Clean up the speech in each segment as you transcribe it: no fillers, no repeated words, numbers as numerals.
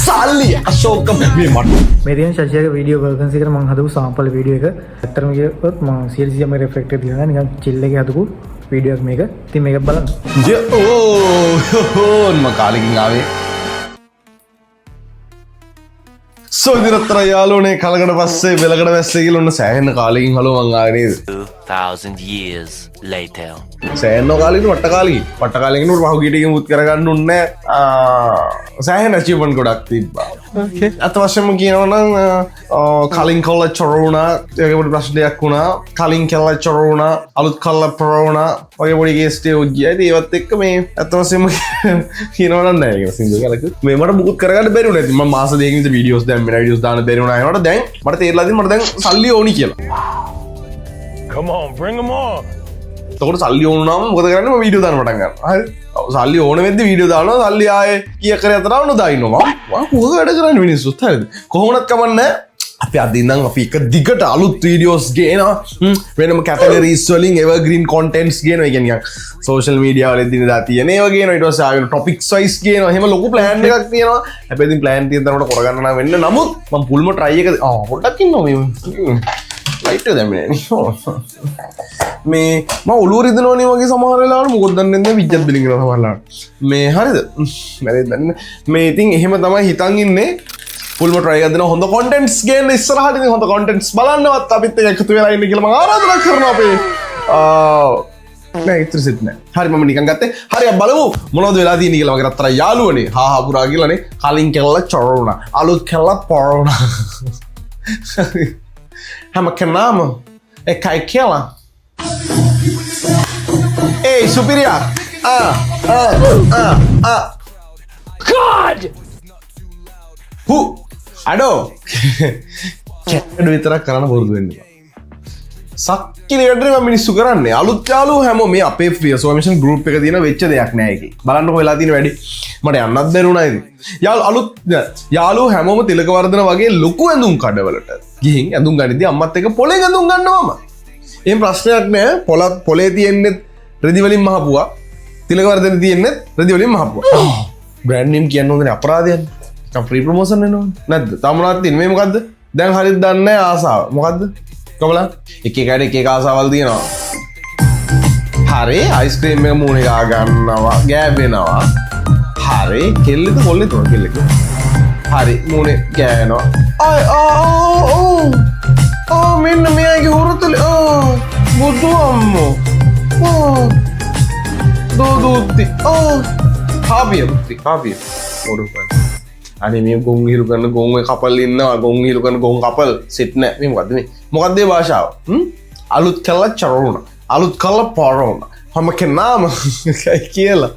සල්ලි අශෝක මේ මට මේ තියෙන ශෂියාගේ වීඩියෝ වර්කන්ස් එකට මම හදපු සාම්පල් වීඩියෝ එක. ඇත්තටම කියොත් මම 100%ම රිෆ්ලෙක්ටර් දිනනවා නිකන් චිල් එකේ හදපු වීඩියෝ එකක් මේක. ඉතින් මේක බලන්න. මම කාලෙකින් ආවේ. ඉදිරියතර යාළුවනේ කලකට පස්සේ වෙලකට වැස්සේ කියලා ඔන්න සෑහෙන කාලෙකින් හලෝ මං ආවේ නේද? 2000 years later. සෑහෙන කාලෙකින් වට කාලෙකින් උර පහුගියට එකම මුත් කරගන්න උන්නේ සෑහෙන අචීව්මන්ට් ගොඩක් තිබ්බා. අත වශයෙන්ම කියනවා නම් කලින් කල්ලා චොර වුණා, ඒකේ පොඩි ප්‍රශ්නයක් වුණා. කලින් කල්ලා චොර වුණා, අලුත් කල්ලා ප්‍ර වුණා. වගේ පොඩි කේස් ටිකක් ගියා. ඉතින් ඒවත් එක්ක මේ අත වශයෙන්ම කියනවා නම් නෑ ඒක සින්දු කලක. මේ මට මුකුත් කරගන්න බැරි වුණා. ඉතින් මම මාස දෙකකින් ඉඳන් වීඩියෝස් දැන් මෙන්න වීඩියෝස් දාන්න බැරි වුණා. ඒනකොට දැන් මට තේරලා තියෙනවා මට දැන් සල්ලි ඕනි කියලා. Come on, bring them on. තකොට සල්ලි ඕනනම් මොකද කරන්නේ? මම වීඩියෝ දාන්න පටන් ගන්නවා. හරි. සල්ලි ඕන වෙද්දි වීඩියෝ දානවා. සල්ලි ආයේ කීයක් කරේ අතරව නොදාින්නවා. මම කොහොමද වැඩ කරන්නේ මිනිස්සුත් හරිද? කොහොමවත් කමන්නේ අපි අද ඉඳන් අපි එක දිගට අලුත් වීඩියෝස් ගේනවා. වෙනම කැටගරිස් වලින් එවර්ග්‍රීන් කොන්ටෙන්ට්ස් ගේනවා. ඒ කියන්නේ සෝෂල් මීඩියා වල දිනදා තියෙන ඒවා ගේනවා. ඊට පස්සේ ආයෙ ටොපික්ස් වයිස් ගේනවා. එහෙම ලොකු ප්ලෑන් එකක් තියෙනවා. හැබැයි ඉතින් ප්ලෑන් තියෙන තරමට කරගන්න නම් වෙන්න. නමුත් මම පුල්ම try එක පොඩ්ඩක් ඉන්නවා මේ ලයිට් එක දැම්මේ මේ මම ඔළුව රිදෙනවනේ වගේ සමහර වෙලාවට මොකද දන්නේ නැහැ විජ්ජත් බිලින් කරනවා සමහරලාට මේ හරිද මම දන්නේ මේ ඉතින් එහෙම තමයි හිතන් ඉන්නේ ෆුල්ම try එකක් දෙනවා හොඳ contents ගේන්න ඉස්සරහට ඉතින් හොඳ contents බලන්නවත් අපිත් එක්ක එකතු වෙලා ඉන්න කියලා මම ආරාධනා කරනවා අපේ නෑ ඉතින් සිත් නෑ හරි මම නිකන් ගත්තේ හරි අපි බලමු මොනවද වෙලා තියෙන්නේ කියලා මගේ රත්තර යාළුවනේ හා පුරා කියලානේ කලින් කැල්ල චොරුණා අලුත් කැල්ල පොරුණා හැම කෙනාම එකයි කියලා Hey, superior! God! Who? Ado! කැඩ විතරක් කරන්න පුරුදු වෙන්න. සක්කිලියට මම මිනිස්සු කරන්නේ. අලුත් යාළුවෝ හැමෝම මේ අපේ ෆියසෝමිෂන් ගෲප් එක තියෙන වෙච්ච දෙයක් නෑ ඒකේ. බලන්නකො වෙලා තියෙන වැඩි. මට යන්නත් බැරුණා ඉතින්. අලුත් යාළුවෝ හැමෝම තිලක වර්ධන වගේ ලොකු ඇඳුම් කඩවලට ගිහින් ඇඳුම් ගනිද්දී අම්මත් එක්ක පොලෙන් ඇඳුම් ගන්නවම. එහෙම ප්‍රශ්නයක් නෑ. පොලේ තියෙන්නේ රෙදි වලින් මහපුවා තිලක වර්ධන තියෙන්නේ රෙදි වලින් මහපුවා බ්‍රෑන්ඩ් නේම් කියන්න ඕනේ අපරාධයක් නේ ෆ්‍රී ප්‍රොමෝෂන් වෙනවනේ නැද්ද තමනාත් තියෙන්නේ මේ මොකද්ද දැන් හරියට දන්නේ නැහැ ආසාව මොකද්ද කොබලා එක එකට එක එක ආසාවල් තියෙනවා හරි අයිස්ක්‍රීම් එක මූණේ ගා ගන්නවා ගෑවෙනවා හරි කෙල්ලෙද කොල්ලෙද කෙල්ලෙද හරි මූණේ ගෑනවා මෙන්න මෙයාගේ හුරුතල බුදු අම්මෝ දෝදුත්ති කාපිය මුත්ති කාපිය මොඩුපන් අනේ මේ ගොන් හිරු කරන ගොන් ඔය කපල් ඉන්නවා ගොන් හිරු කරන ගොන් කපල් සෙට් නෑ මේ මොකද්ද මේ මොකද්ද මේ භාෂාව අලුත් කළා චරුණා අලුත් කළා පරවුණා හැම කෙනාම කියලා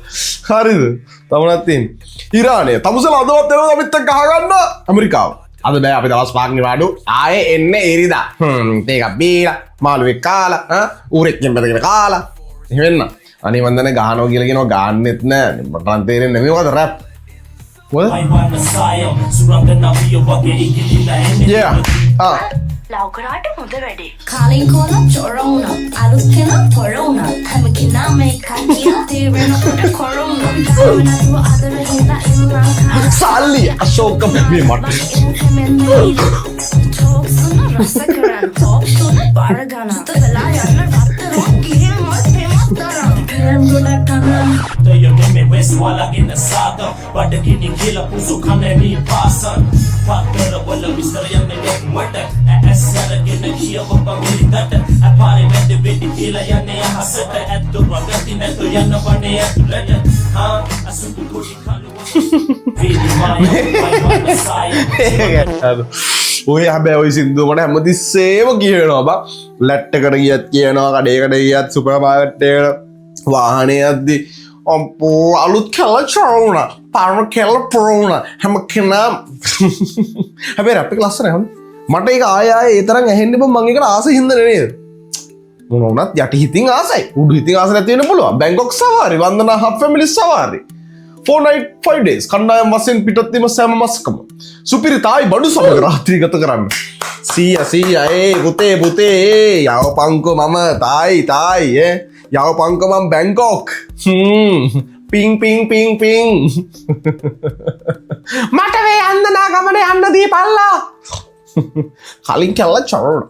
හරිද තමනත් තියෙන්නේ ඉරානය තමුසල අදවත් වෙනවා අපිත් එක්ක ගහගන්න ඇමරිකාව අද බෑ අපි දවස් පහක් නිවාඩු ආයේ එන්නේ ඉරිදා මේක බීලා මාළුවෙක් කාලා ඌරෙක් දෙම්බදගෙන කාලා එහෙම වෙන්න අනේ මන් දන්නේ ගහනවා කියලා කියනවා ගහන්නෙත් නෑ මට නම් තේරෙන්නේ නැහැ මොකද රැප් මොකද ලව්කරාට හොඳ වැඩේ කාලින් කොලා චොරුණා අලුත් කෙනා පොරුණා හැම කෙනා මේකයි කියලා තේරෙනකොට කොරුණා සමනතුව අදර හින්දා ඉන්නවා සල්ලි අශෝක මේ මට ටොක්ස්න රස කරන් ටොක්ස්න බාරගන තදලා යන්න රත්තරන් ගිහින් මත් පෙමතරම් පෙරම්ගොඩ කන Tayogeme westwala inasada badagini kila puso kaneni pasan patara wala misrayame wata asara gena kiya wapa ulidata apare mede bedi kila yane hasata atto ragati neto yana bane atulata ha asuku kodi kalu vidi maya ඔය හැබැයි ඔය සින්දුව මට හැමතිස්සේම කියනවා බා ලැට් එකට ගියත් කියනවා කඩේකට ගියත් සුපර් මාකට් එකට වාහනේ යද්දි අම්පෝ අලුත් කැල්ල චරුණා පාරම කැල්ල පොරුණා හැම කෙනාම හැබැයි රැප් එක ලස්සනයි හොඳ මට ඒක ආයෙ ඒ තරම් ඇහෙන්න බෑ මම ඒකට ආස හින්දා නේද මොන වුණත් යටි හිතින් ආසයි උඩු හිතින් ආස නැති වෙන්න පුළුවන් බැංකොක් සවාරි වන්දනා හබ් ෆැමිලි සවාරි 4 night 5 days කණ්ඩායම් වශයෙන් පිටත් වීම සෑම මාසකම සුපිරි තායි බඩු සමග රාත්‍රී ගත කරන්න සීයා පුතේ යවපංකෝ මම තායි යවපංකෝ මම බැංකොක් පිං පිං පිං පිං මට වේ යන්න ගමන යන්න දීපල්ලා කලින් කැල්ල චොරෝන